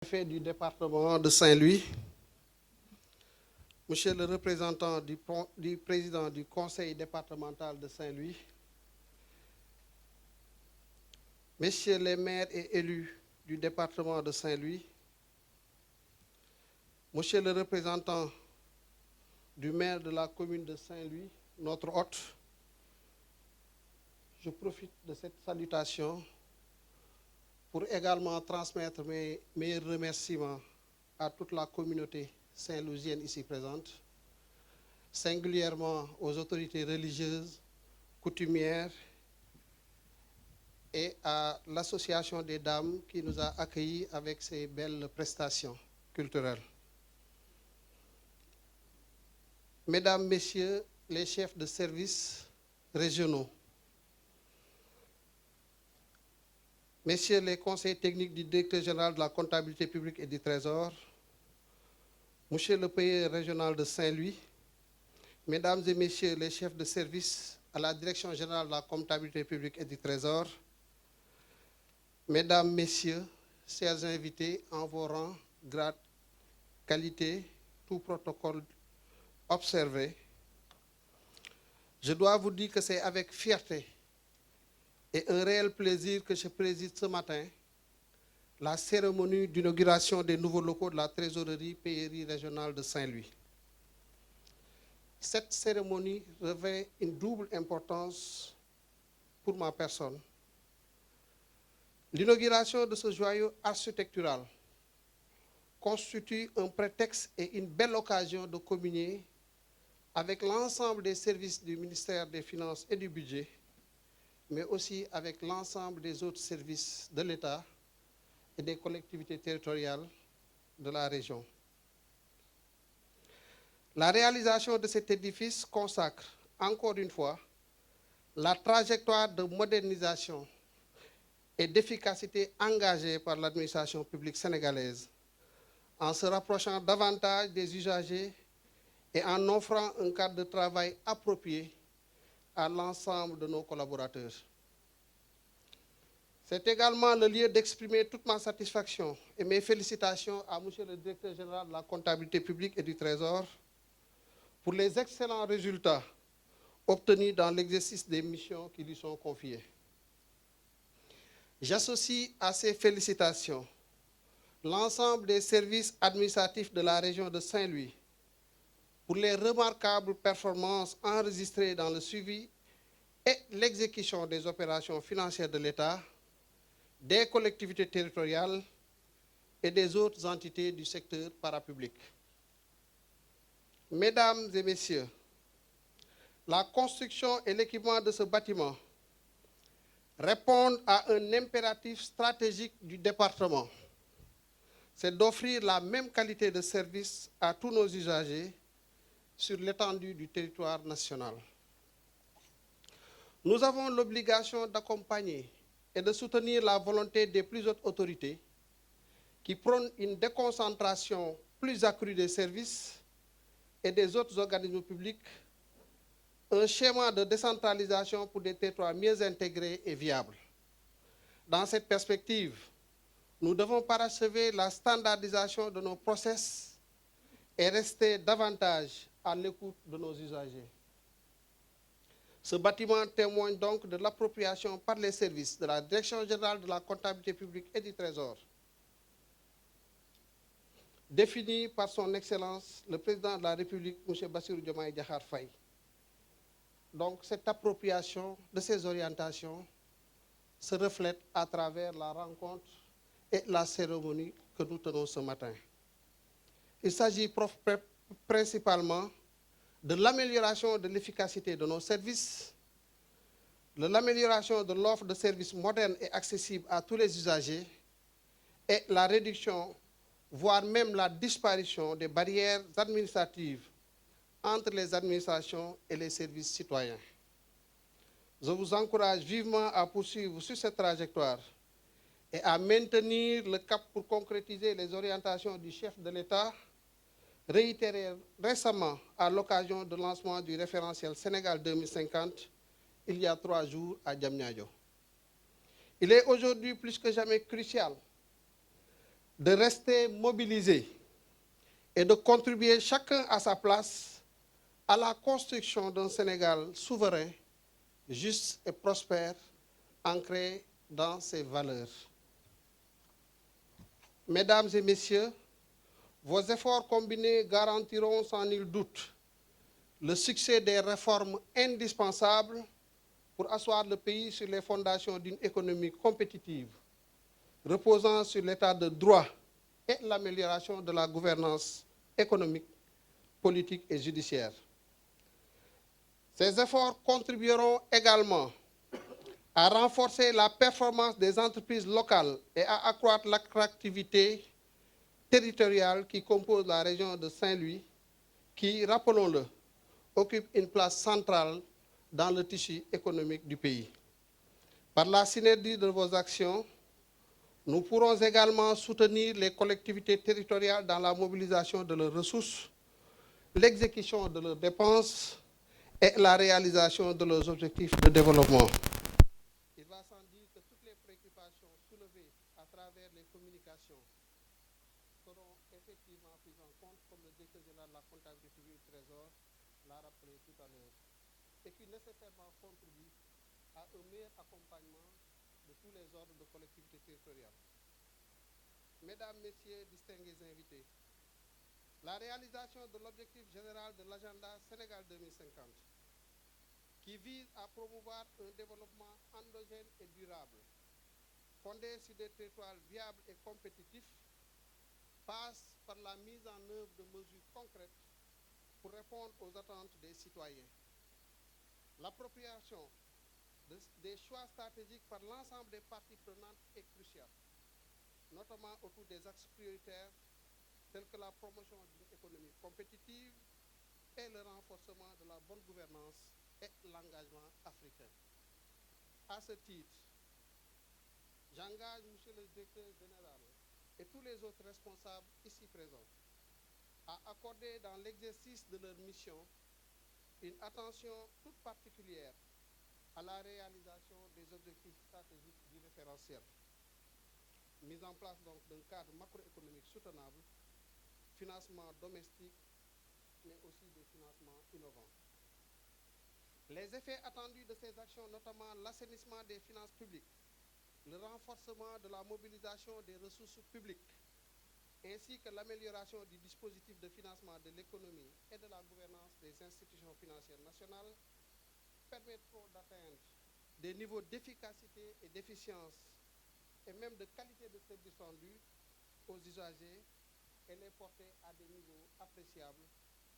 Préfet du département de Saint-Louis, Monsieur le représentant du président du conseil départemental de Saint-Louis, Messieurs les maires et élus du département de Saint-Louis, Monsieur le représentant du maire de la commune de Saint-Louis, notre hôte, je profite de cette salutation pour également transmettre mes remerciements à toute la communauté saint-louisienne ici présente, singulièrement aux autorités religieuses, coutumières et à l'association des dames qui nous a accueillis avec ses belles prestations culturelles. Mesdames, Messieurs les chefs de services régionaux, Messieurs les conseillers techniques du directeur général de la comptabilité publique et du Trésor, Monsieur le payeur régional de Saint-Louis, Mesdames et Messieurs les chefs de service à la direction générale de la comptabilité publique et du Trésor, Mesdames, Messieurs, chers invités, en vos rangs, grades, qualités, tout protocole observé, je dois vous dire que c'est avec fierté et un réel plaisir que je préside ce matin la cérémonie d'inauguration des nouveaux locaux de la trésorerie payerie régionale de Saint-Louis. Cette cérémonie revêt une double importance pour ma personne. L'inauguration de ce joyau architectural constitue un prétexte et une belle occasion de communier avec l'ensemble des services du ministère des Finances et du Budget, mais aussi avec l'ensemble des autres services de l'État et des collectivités territoriales de la région. La réalisation de cet édifice consacre, encore une fois, la trajectoire de modernisation et d'efficacité engagée par l'administration publique sénégalaise, en se rapprochant davantage des usagers et en offrant un cadre de travail approprié à l'ensemble de nos collaborateurs. C'est également le lieu d'exprimer toute ma satisfaction et mes félicitations à Monsieur le directeur général de la comptabilité publique et du Trésor pour les excellents résultats obtenus dans l'exercice des missions qui lui sont confiées. J'associe à ces félicitations l'ensemble des services administratifs de la région de Saint-Louis pour les remarquables performances enregistrées dans le suivi et l'exécution des opérations financières de l'État, des collectivités territoriales et des autres entités du secteur parapublic. Mesdames et Messieurs, la construction et l'équipement de ce bâtiment répondent à un impératif stratégique du département. C'est d'offrir la même qualité de service à tous nos usagers sur l'étendue du territoire national. Nous avons l'obligation d'accompagner et de soutenir la volonté des plus hautes autorités qui prônent une déconcentration plus accrue des services et des autres organismes publics, un schéma de décentralisation pour des territoires mieux intégrés et viables. Dans cette perspective, nous devons parachever la standardisation de nos process et rester davantage à l'écoute de nos usagers. Ce bâtiment témoigne donc de l'appropriation par les services de la Direction générale de la comptabilité publique et du Trésor, définie par son Excellence le Président de la République, M. Bassirou Diomaye Diakhar Faye. Donc cette appropriation de ces orientations se reflète à travers la rencontre et la cérémonie que nous tenons ce matin. Il s'agit principalement de l'amélioration de l'efficacité de nos services, de l'amélioration de l'offre de services modernes et accessibles à tous les usagers et la réduction, voire même la disparition des barrières administratives entre les administrations et les services citoyens. Je vous encourage vivement à poursuivre sur cette trajectoire et à maintenir le cap pour concrétiser les orientations du chef de l'État, réitérées récemment à l'occasion du lancement du référentiel Sénégal 2050, il y a 3 jours à Diamniadio. Il est aujourd'hui plus que jamais crucial de rester mobilisés et de contribuer chacun à sa place à la construction d'un Sénégal souverain, juste et prospère, ancré dans ses valeurs. Mesdames et messieurs, vos efforts combinés garantiront sans nul doute le succès des réformes indispensables pour asseoir le pays sur les fondations d'une économie compétitive, reposant sur l'état de droit et l'amélioration de la gouvernance économique, politique et judiciaire. Ces efforts contribueront également à renforcer la performance des entreprises locales et à accroître l'attractivité territoriale qui compose la région de Saint-Louis, qui, rappelons-le, occupe une place centrale dans le tissu économique du pays. Par la synergie de vos actions, nous pourrons également soutenir les collectivités territoriales dans la mobilisation de leurs ressources, l'exécution de leurs dépenses et la réalisation de leurs objectifs de développement. Il va sans dire que toutes les préoccupations soulevées à travers les communications seront effectivement prises en compte, comme le directeur général de la comptabilité publique du Trésor l'a rappelé tout à l'heure, et qui nécessairement contribuent à un meilleur accompagnement de tous les ordres de collectivités territoriales. Mesdames, Messieurs, distingués invités, la réalisation de l'objectif général de l'agenda Sénégal 2050, qui vise à promouvoir un développement endogène et durable, fondé sur des territoires viables et compétitifs, passe par la mise en œuvre de mesures concrètes pour répondre aux attentes des citoyens. L'appropriation des choix stratégiques par l'ensemble des parties prenantes est cruciale, notamment autour des axes prioritaires tels que la promotion d'une économie compétitive et le renforcement de la bonne gouvernance et l'engagement africain. À ce titre, j'engage Monsieur le Directeur général et tous les autres responsables ici présents à accorder dans l'exercice de leur mission une attention toute particulière à la réalisation des objectifs stratégiques du référentiel. Mise en place donc d'un cadre macroéconomique soutenable, financement domestique, mais aussi des financements innovants. Les effets attendus de ces actions, notamment l'assainissement des finances publiques, le renforcement de la mobilisation des ressources publiques, ainsi que l'amélioration du dispositif de financement de l'économie et de la gouvernance des institutions financières nationales, permettront d'atteindre des niveaux d'efficacité et d'efficience et même de qualité de service rendu aux usagers et les porter à des niveaux appréciables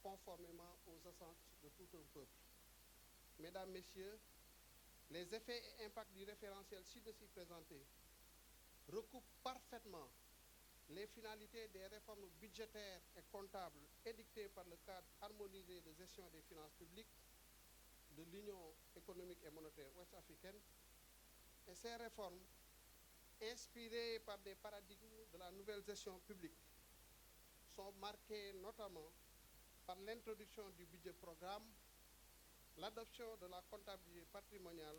conformément aux attentes de tout un peuple. Mesdames, Messieurs, les effets et impacts du référentiel ci-dessus présenté recoupent parfaitement les finalités des réformes budgétaires et comptables édictées par le cadre harmonisé de gestion des finances publiques de l'Union économique et monétaire ouest-africaine, et ces réformes, inspirées par des paradigmes de la nouvelle gestion publique, sont marquées notamment par l'introduction du budget programme, l'adoption de la comptabilité patrimoniale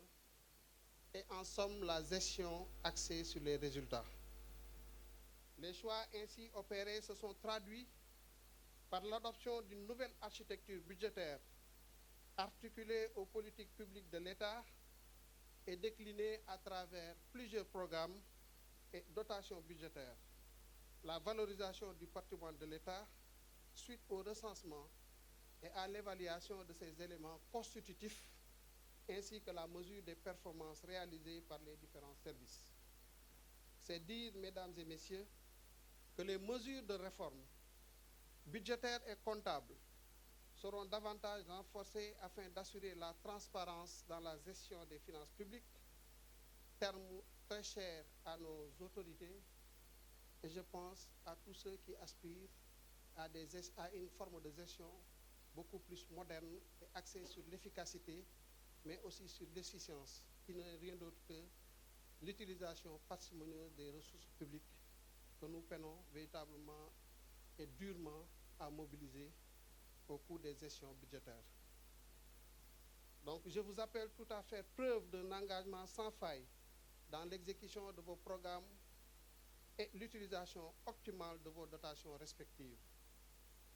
et en somme la gestion axée sur les résultats. Les choix ainsi opérés se sont traduits par l'adoption d'une nouvelle architecture budgétaire articulée aux politiques publiques de l'État et déclinée à travers plusieurs programmes et dotations budgétaires. La valorisation du patrimoine de l'État suite au recensement et à l'évaluation de ces éléments constitutifs, ainsi que la mesure des performances réalisées par les différents services. C'est dire, Mesdames et Messieurs, que les mesures de réforme budgétaires et comptables seront davantage renforcées afin d'assurer la transparence dans la gestion des finances publiques, terme très cher à nos autorités, et je pense à tous ceux qui aspirent à une forme de gestion beaucoup plus moderne et axée sur l'efficacité, mais aussi sur l'efficience, qui n'est rien d'autre que l'utilisation parcimonieuse des ressources publiques que nous peinons véritablement et durement à mobiliser au cours des gestions budgétaires. Donc je vous appelle tout à faire preuve d'un engagement sans faille dans l'exécution de vos programmes et l'utilisation optimale de vos dotations respectives.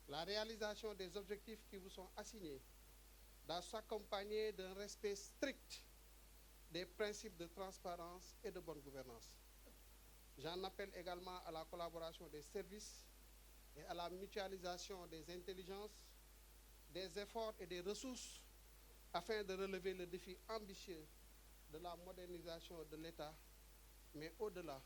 La réalisation des objectifs qui vous sont assignés doit s'accompagner d'un respect strict des principes de transparence et de bonne gouvernance. J'en appelle également à la collaboration des services et à la mutualisation des intelligences, des efforts et des ressources afin de relever le défi ambitieux de la modernisation de l'État, mais au-delà,